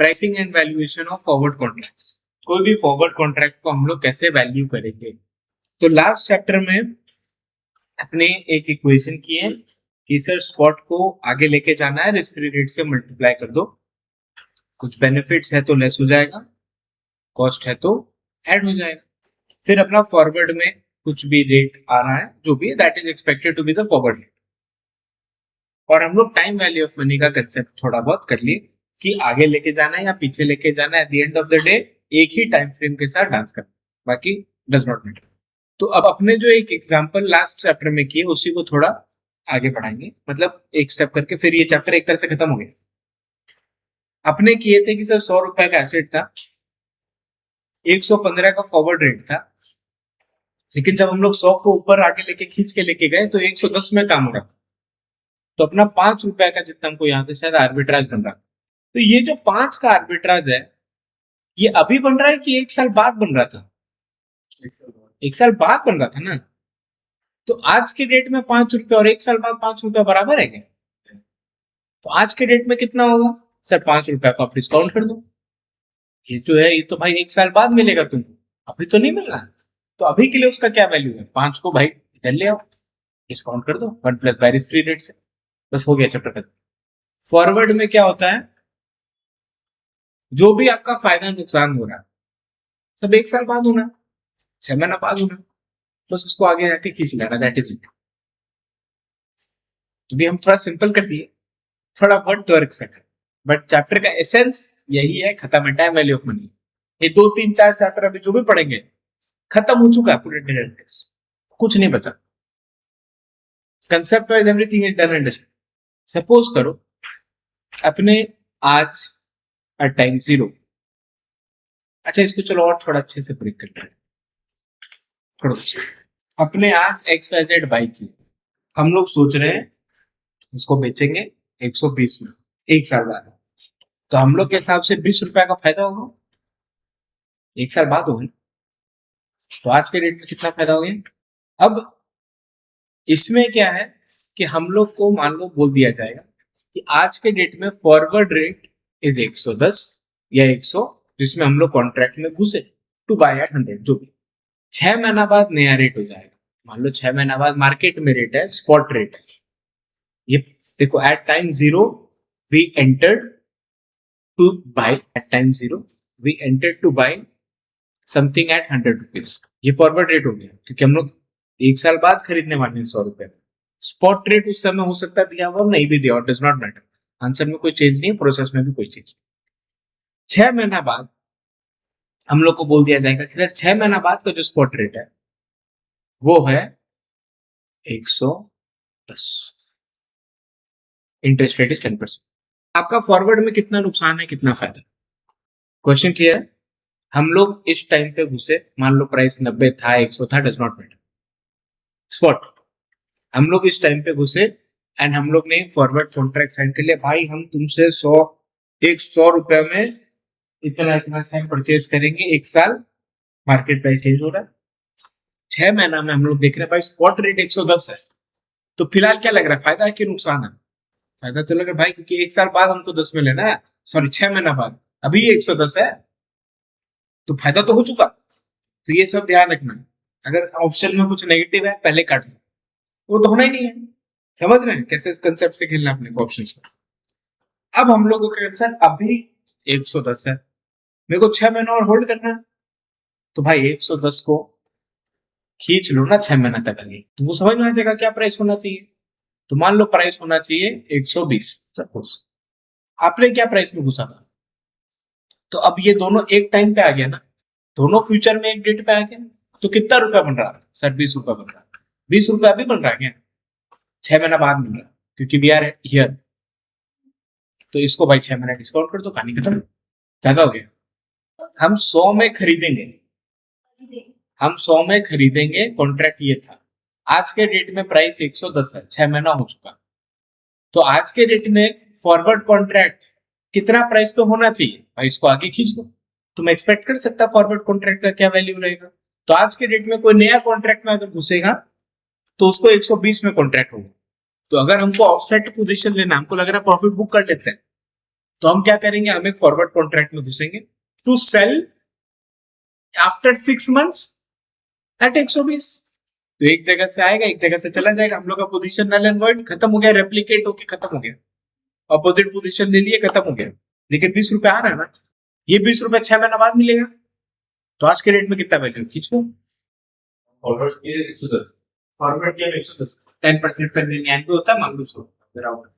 Pricing and valuation of forward contracts. कोई भी forward contract को हम लोग कैसे वैल्यू करेंगे। तो लास्ट चैप्टर में अपने एक इक्वेशन की है कि सर स्पॉट को आगे लेके जाना है, रिस्क फ्री रेट से मल्टीप्लाई कर दो, कुछ बेनिफिट्स है तो लेस हो जाएगा, कॉस्ट है तो ऐड हो जाएगा। फिर अपना फॉरवर्ड में कुछ भी रेट आ रहा है जो भी that is expected to be the forward rate. और हम लोग टाइम वैल्यू ऑफ मनी का कंसेप्ट थोड़ा बहुत कर लिए कि आगे लेके जाना है या पीछे लेके जाना है। At the end of the day एक ही टाइम फ्रेम के साथ डांस करना, बाकी डज नॉट मैटर। तो अब अपने जो एक एग्जांपल लास्ट चैप्टर में किए उसी को थोड़ा आगे बढ़ाएंगे, मतलब एक स्टेप करके। फिर ये चैप्टर एक तरह से खत्म हो गया। अपने किए थे कि सर 100 रुपए का एसेट था, 115 का फॉरवर्ड रेट था, लेकिन जब हम लोग 100 को ऊपर आगे लेके खींच के लेके गए तो 110 में काम हो रहा था। तो अपना 5 रुपए का जितना हमको यहाँ पे शायद आर्बिट्राज बन रहा था। तो ये जो 5 का आर्बिट्राज है ये अभी बन रहा है कि 1 साल बाद बन रहा था? 1 साल बाद बन रहा था ना। तो आज के डेट में 5 रुपए और 1 साल बाद 5 रुपए बराबर है क्या? तो आज के डेट में कितना होगा सर? 5 रुपए को आप डिस्काउंट कर दो, ये जो है ये तो भाई 1 साल बाद मिलेगा तुमको, अभी तो नहीं मिल रहा। तो अभी के लिए उसका क्या वैल्यू है? 5 को भाई इधर ले आओ, डिस्काउंट कर दो 1 plus by risk free rate से, बस हो गया चैप्टर खत्म। फॉरवर्ड में क्या होता है, जो भी आपका फायदा नुकसान हो रहा है सब 1 साल बाद होना, 6 महीना बाद होना, बस उसको आगे जाके खींच लेना, दैट इज इट। तो भी हम थोड़ा सिंपल कर दिए, थोड़ा बहुत ट्वर्क से, बट चैप्टर का एसेंस यही है, खत्म है टाइम वैल्यू ऑफ मनी। ये 2 3 4 चैप्टर अभी जो भी पढ़ेंगे खत्म हो चुका है पूरे डेरिवेटिव्स, कुछ नहीं बचा। Concept wise everything is done and suppose करो अपने आज एट टाइम 0, अच्छा इसको चलो और थोड़ा अच्छे से ब्रेक करते हैं। अपने आज एक्स वाई जेड बाई की हम लोग सोच रहे हैं इसको बेचेंगे 120 में 1 साल बाद। तो हम लोग के हिसाब से 20 रुपए का फायदा होगा, 1 साल बाद होगा। तो आज के रेट में कितना फायदा हो गया? अब इसमें क्या है कि हम लोग को मान लो बोल दिया जाएगा कि आज के डेट में फॉरवर्ड रेट इज 110 या 100, जिसमें हम लोग कॉन्ट्रैक्ट में घुसे टू बाय एट 100, जो भी 6 महीना बाद नया रेट हो जाएगा। मान लो 6 महीना बाद मार्केट में रेट है, स्पॉट रेट है ये, देखो at time 0 we entered to buy, at time 0 we entered to buy something at 100 rupees. ये फॉरवर्ड रेट हो गया क्योंकि हम लोग 1 साल बाद खरीदने वाले हैं 100 रुपए। स्पॉट रेट उस समय हो सकता है दिया हुआ नहीं भी दिया, डज नॉट मैटर, आंसर में कोई चेंज नहीं, प्रोसेस में भी कोई चेंज। 6 महीना बाद हम लोग को बोल दिया जाएगा कि सर 6 महीना बाद का जो स्पॉट रेट है वो है 110, इंटरेस्ट रेट इज 10%। आपका फॉरवर्ड में कितना नुकसान है कितना फायदा? क्वेश्चन क्लियर है? हम लोग इस टाइम पे घुसे, मान लो प्राइस 90 था 100 था, डज नॉट मैटर, स्पॉट हम लोग इस टाइम पे घुसे एंड हम लोग ने फॉरवर्ड कॉन्ट्रैक्ट साइन कर लिया, भाई हम तुमसे 100 रुपए में इतना इतना सेट परचेज करेंगे, 1 साल मार्केट प्राइस चेंज हो रहा है, 6 महीना में हम लोग देख रहे हैं भाई स्पॉट रेट 110 है। तो फिलहाल क्या लग रहा है, फायदा है कि नुकसान है? फायदा तो लग रहा है भाई, क्योंकि 1 साल बाद हमको 10 में लेना है, सॉरी 6 महीना बाद, अभी 110 है तो फायदा तो हो चुका। तो ये सब ध्यान रखना है, अगर ऑप्शन में कुछ नेगेटिव है पहले काट दो, वो तो होना ही नहीं है। समझ रहे हैं कैसे इस कंसेप्ट से खेलना अपने को ऑप्शंस में। अब हम लोगों का आंसर अभी 110 है, मेरे को 6 महीना और होल्ड करना है, तो भाई 110 को खींच लो ना 6 महीना तक आगे, तुमको समझ में आ जाएगा क्या प्राइस होना चाहिए। तो मान लो प्राइस होना चाहिए 120 सपोज, आपने क्या प्राइस में घुसा था, तो अब ये दोनों एक टाइम पे आ गया ना, दोनों फ्यूचर में एक डेट पे आ गया, तो कितना रुपया बन रहा है सर? 20 रुपया बन रहा है। 20 रुपया अभी बन रहा है क्या? 6 महीना बाद मिल रहा है क्योंकि वी आर हियर। तो इसको भाई 6 महीना डिस्काउंट कर दो, कहानी खत्म, ज्यादा हो गया। हम 100 में खरीदेंगे, हम 100 में खरीदेंगे, कॉन्ट्रैक्ट ये था, आज के डेट में प्राइस 110 है, 6 महीना हो चुका। तो आज के डेट में फॉरवर्ड कॉन्ट्रैक्ट कितना प्राइस पे होना चाहिए भाई, इसको आगे खींच दो, तुम एक्सपेक्ट कर सकता फॉरवर्ड कॉन्ट्रैक्ट का क्या वैल्यू रहेगा। तो आज के डेट में कोई नया कॉन्ट्रैक्ट में अगर घुसेगा तो उसको 120 में कॉन्ट्रैक्ट होगा। तो अगर हमको ऑफसेट पोजीशन लेना, हमको लग रहा है प्रॉफिट बुक कर लेते हैं, तो हम क्या करेंगे, हम एक फॉरवर्ड कॉन्ट्रैक्ट में घुसेंगे to sell after 6 months at 120। तो एक जगह से आएगा, एक जगह से चला जाएगा, हम लोग का पोजीशन नल एंड वॉइड खत्म हो गया, रेप्लिकेट होके खत्म हो गया, अपोजिट पोजीशन ले लिए, खत्म हो गया। लेकिन 20 रुपए आ रहा है ना, ये 20 रुपए 6 महीना बाद मिलेगा, तो आज के रेट में कितना वैल्यू खींचो, फॉरवर्ड के 110, फॉरवर्ड के 110 10% पर 99 होता है, मान लो 100 अराउंड।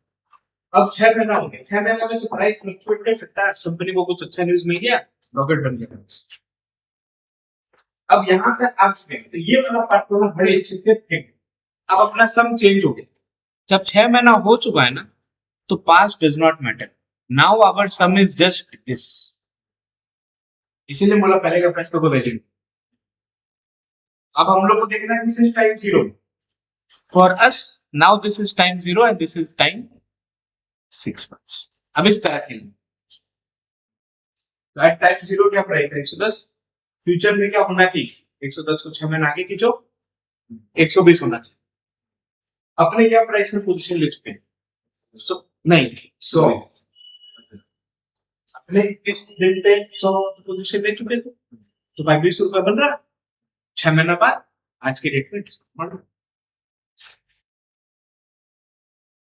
अब 6 महीना हो गया, 6 महीने में तो प्राइस फ्लक्चुएट कर सकता है, कंपनी को कुछ अच्छा न्यूज मिल गया, रॉकेट बन गया। अब यहां तक आप सुने, तो ये वाला पार्ट को बड़े अच्छे से देख। अब अपना सम चेंज हो गया, जब 6 महीना हो चुका है ना, तो past does not matter, now our sum is just this. इसीलिए बोला पहले का प्राइस का कोई वैल्यू। अब हम लोग को देखना है, this is time 0 for us, now this is time 0 and this is time 6 months। अब इस तरह के एट टाइम 0 क्या प्राइस है 110, फ्यूचर में क्या होना चाहिए 110 को 6 महीने आगे खींचो 120 होना चाहिए। अपने क्या प्राइस में पोजीशन ले चुके हैं, नहीं 100, अपने इस दिन पे 100 पोजीशन ले चुके थे, तो भाई 20 रुपए बन रहा है, 6 महीना बाद आज के रेट में डिस्काउंट बढ़ रहा।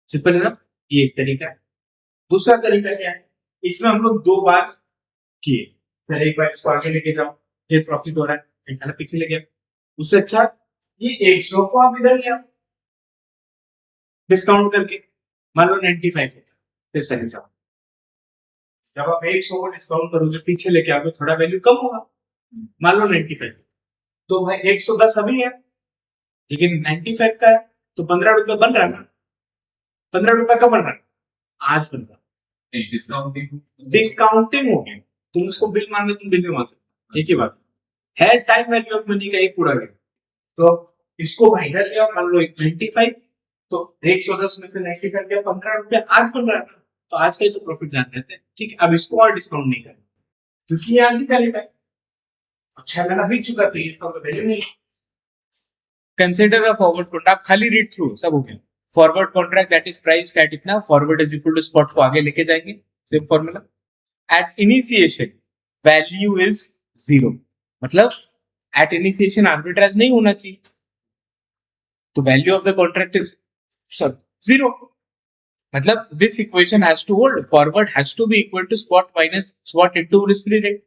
सिंपल है ना, ये एक तरीका है। दूसरा तरीका क्या है, इसमें हम लोग 2 बार किए, सर एक बार इसको आगे लेके जाओ, फिर प्रॉफिट हो रहा है, ऐसा पीछे ले गया, उससे अच्छा ये 100 को आप इधर ले आओ डिस्काउंट करके, मान लो 95 होता है, इस तरीके से जब आप 100 को डिस्काउंट करोगे पीछे लेके आओगे, थोड़ा वैल्यू कम होगा, मान लो 95, तो भाई 110 अभी है, लेकिन 95 का है, तो 15 रुपए बन रहा है ना, 15 रुपए का बन रहा है, आज बन रहा है, डिस्काउंटिंग हो गया। तुम उसको बिल मान लो, तुम बिल भी मान सकते, एक ही बात है, टाइम वैल्यू ऑफ मनी का एक पूरा गया। तो इसको भाई इधर लिया, मान लो 95, तो 110 में से 95 गया, 15 रुपए आज बन रहा है, तो आज का ही तो प्रॉफिट जान लेते हैं, ठीक है। अब इसको और डिस्काउंट नहीं करें, क्योंकि ये आज ही का लेता है, 6 महीना बीत चुका, तो इसका कोई वैल्यू नहीं। कंसीडर अ फॉरवर्ड कॉन्ट्रैक्ट, खाली रीड थ्रू सब हो गया। Forward contract that is price at इतना, forward is equal to spot को आगे लेके जाएंगे, same formula. At initiation value is 0, मतलब एट इनिशिएशन आर्बिट्राज नहीं होना चाहिए, तो value of the contract is 0, मतलब this equation has to hold, forward has to be equal to spot minus spot into risk free rate.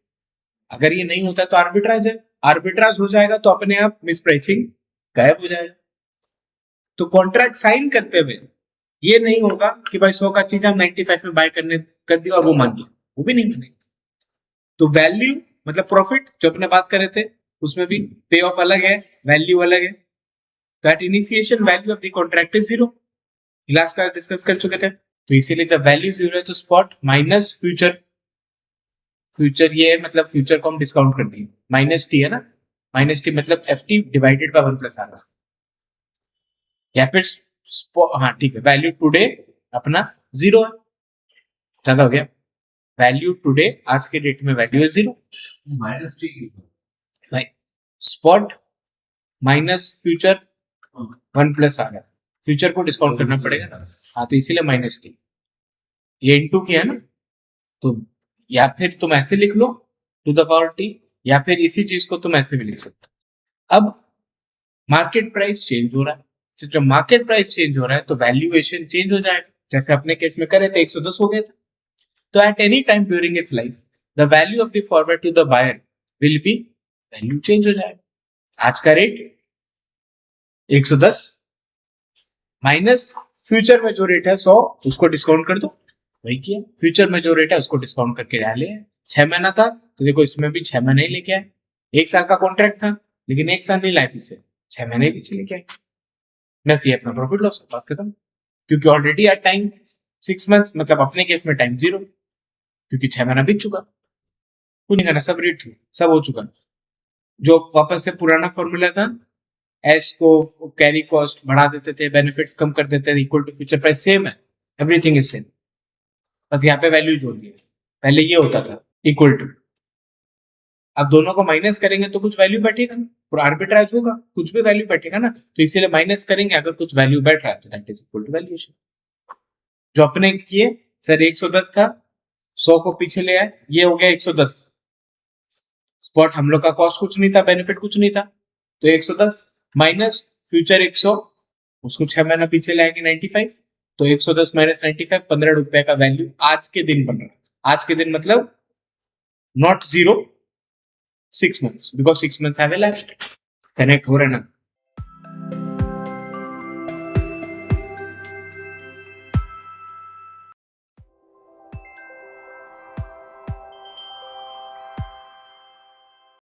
अगर ये नहीं होता तो आर्बिट्राज है, आर्बिट्राज हो जाएगा तो अपने आप मिस प्राइसिंग गायब हो जाएगा। तो कॉन्ट्रैक्ट साइन करते हुए ये नहीं होगा कि भाई 100 का चीज हम 95 में बाय करने कर दिया और वो मान लिया, वो भी नहीं बनेगा। तो वैल्यू मतलब प्रॉफिट जो अपने बात कर रहे थे, उसमें भी पे ऑफ अलग है, वैल्यू अलग है। That initiation value of the contract is 0, last का डिस्कस कर चुके थे। तो इसीलिए जब वैल्यू 0 है तो स्पॉट माइनस फ्यूचर, फ्यूचर ये है मतलब फ्यूचर को हम डिस्काउंट कर दिए, माइनस टी है ना, माइनस टी मतलब F T divided by 1 plus R, या फिर हाँ ठीक है, वैल्यू टुडे अपना 0 है, ज्यादा हो गया, वैल्यू टुडे आज के डेट में वैल्यू है 0, minus T spot minus future 1 plus R है, फ्यूचर को डिस्काउंट करना पड़ेगा ना, हाँ तो इसीलिए माइनस टी, ये इनटू किया ना, तो या फिर तुम ऐसे लिख लो टू द पावर टी, या फिर इसी चीज को तुम ऐसे भी लिख सकते हो। अब मार्केट प्राइस चेंज हो रहा है, तो जब मार्केट प्राइस चेंज हो रहा है तो वैल्यूएशन चेंज हो जाएगा, जैसे अपने केस में करे थे 110 हो गया था। तो at any time during its life the value of the forward to the buyer will be, value change हो जाएगा। आज का रेट 110 माइनस फ्यूचर में जो रेट है 100, उसको डिस्काउंट कर दो, वही किया। फ्यूचर में जो रेट है उसको डिस्काउंट करके डाले, 6 महीना था तो देखो इसमें भी 6 महीने ही लेके आए, 1 साल का कॉन्ट्रैक्ट था लेकिन 1 साल नहीं लाए पीछे, 6 महीने पीछे लेके आए, बस ये अपना प्रॉफिट लॉस बात खत्म। क्योंकि ऑलरेडी एट टाइम 6 मंथ्स, मतलब अपने केस में टाइम 0, क्योंकि 6 महीना बीत चुका, कुछ नहीं करना, सब रेट थ्रू, सब हो चुका। जो वापस से पुराना फॉर्मूला था, एस को कैरी कॉस्ट बढ़ा देते थे, बेनिफिट्स कम कर देते थे, equal to future price same है, एवरीथिंग इज सेम, बस यहाँ पे वैल्यू जोड़ दिया। पहले ये होता था इक्वल टू, अब दोनों को माइनस करेंगे तो कुछ वैल्यू बैठेगा, और आर्बिट्राज होगा कुछ भी वैल्यू बैठेगा ना, तो इसीलिए माइनस करेंगे, अगर कुछ वैल्यू बैठ रहा है तो that is equal to valuation. जो अपने किए सर 110 था 100 को पीछे ले आए, ये हो गया 110। स्पॉट हम लोग का कॉस्ट कुछ नहीं था, बेनिफिट कुछ नहीं था, तो 110 माइनस फ्यूचर 100, उसको 6 महीना पीछे लाएंगे 95, तो 110 माइनस 95, 15 रुपए का वैल्यू आज के दिन बन रहा है। आज के दिन मतलब not 0, 6 months, because 6 months have elapsed। Connect हो रहा है ना?